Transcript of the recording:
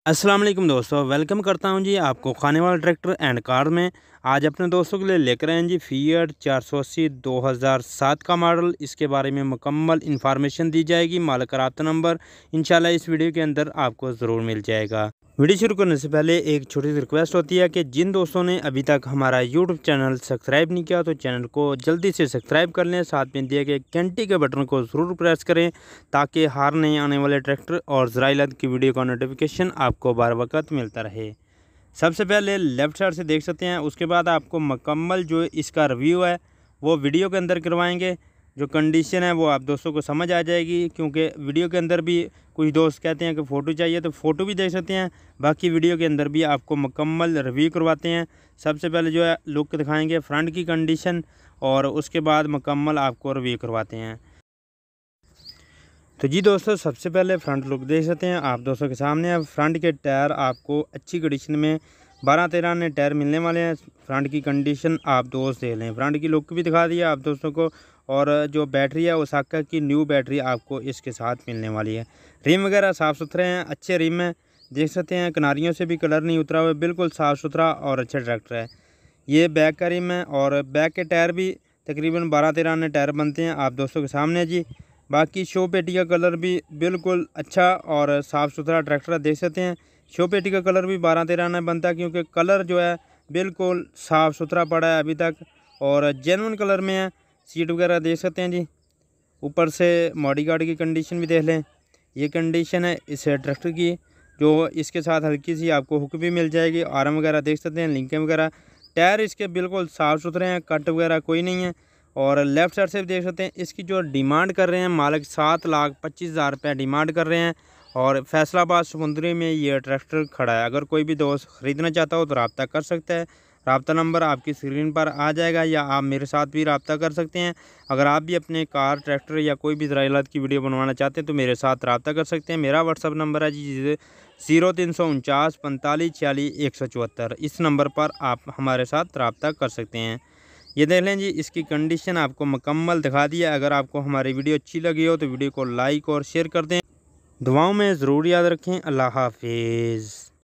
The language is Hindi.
अस्सलाम वालेकुम दोस्तों, वेलकम करता हूं जी आपको खानेवाला ट्रैक्टर एंड कार में। आज अपने दोस्तों के लिए लेकर आए हैं जी फिएट 480 2007 का मॉडल। इसके बारे में मुकम्मल इन्फॉर्मेशन दी जाएगी, मालिक का राब्ता नंबर इंशाल्लाह इस वीडियो के अंदर आपको ज़रूर मिल जाएगा। वीडियो शुरू करने से पहले एक छोटी सी रिक्वेस्ट होती है कि जिन दोस्तों ने अभी तक हमारा यूट्यूब चैनल सब्सक्राइब नहीं किया तो चैनल को जल्दी से सब्सक्राइब कर लें, साथ में दिए गए घंटी के बटन को ज़रूर प्रेस करें ताकि हर नए आने वाले ट्रैक्टर और ज़राइलत की वीडियो का नोटिफिकेशन आपको बार वक्त मिलता रहे। सबसे पहले लेफ़्ट साइड से देख सकते हैं, उसके बाद आपको मुकम्मल जो इसका रिव्यू है वो वीडियो के अंदर करवाएंगे। जो कंडीशन है वो आप दोस्तों को समझ आ जाएगी, क्योंकि वीडियो के अंदर भी कुछ दोस्त कहते हैं कि फ़ोटो चाहिए तो फ़ोटो भी देख सकते हैं। बाकी वीडियो के अंदर भी आपको मुकम्मल रिव्यू करवाते हैं। सबसे पहले जो है लुक दिखाएंगे फ्रंट की कंडीशन और उसके बाद मुकम्मल आपको रिव्यू करवाते हैं। तो जी दोस्तों, सबसे पहले फ्रंट लुक देख सकते हैं आप दोस्तों के सामने। अब फ्रंट के टायर आपको अच्छी कंडीशन में 12-13 ने टायर मिलने वाले हैं। फ्रंट की कंडीशन आप दोस्त देख लें। फ्रंट की लुक भी दिखा दिया आप दोस्तों को, और जो बैटरी है ओसाका की न्यू बैटरी आपको इसके साथ मिलने वाली है। रिम वगैरह साफ़ सुथरे हैं, अच्छे रिम हैं, देख सकते हैं किनारियों से भी कलर नहीं उतरा हुआ, बिल्कुल साफ़ सुथरा और अच्छा ट्रैक्टर है। ये बैक का रिम है और बैक के टायर भी तकरीबन 12-13 ने टायर बनते हैं आप दोस्तों के सामने जी। बाकी शो पेटी का कलर भी बिल्कुल अच्छा और साफ़ सुथरा ट्रैक्टर देख सकते हैं। शो पेटी का कलर भी 12-13 ने बनता है, क्योंकि कलर जो है बिल्कुल साफ़ सुथरा पड़ा है अभी तक और जेन्युइन कलर में है। सीट वगैरह देख सकते हैं जी। ऊपर से मॉडी गार्ड की कंडीशन भी देख लें, ये कंडीशन है इस ट्रैक्टर की। जो इसके साथ हल्की सी आपको हुक भी मिल जाएगी। आर्म वगैरह देख सकते हैं, लिंकें वगैरह। टायर इसके बिल्कुल साफ़ सुथरे हैं, कट वगैरह कोई नहीं है। और लेफ़्ट साइड से भी देख सकते हैं, इसकी जो डिमांड कर रहे हैं मालिक 7,25,000 रुपये डिमांड कर रहे हैं। और फैसलाबाद समुंदरी में ये ट्रैक्टर खड़ा है। अगर कोई भी दोस्त ख़रीदना चाहता हो तो रब्ता कर सकता है। रब्ता नंबर आपकी स्क्रीन पर आ जाएगा, या आप मेरे साथ भी रब्ता कर सकते हैं। अगर आप भी अपने कार, ट्रैक्टर या कोई भी ज़राइलत की वीडियो बनवाना चाहते हैं तो मेरे साथ रब्ता कर सकते हैं। मेरा व्हाट्सअप नंबर है जी 0349 45 46 174। इस नंबर पर आप हमारे साथ रब्ता कर सकते हैं। ये देख लें जी, इसकी कंडीशन आपको मुकम्मल दिखा दिया। अगर आपको हमारी वीडियो अच्छी लगी हो तो वीडियो को लाइक और शेयर कर दें। दुआओं में ज़रूर याद रखें। अल्लाह हाफिज़।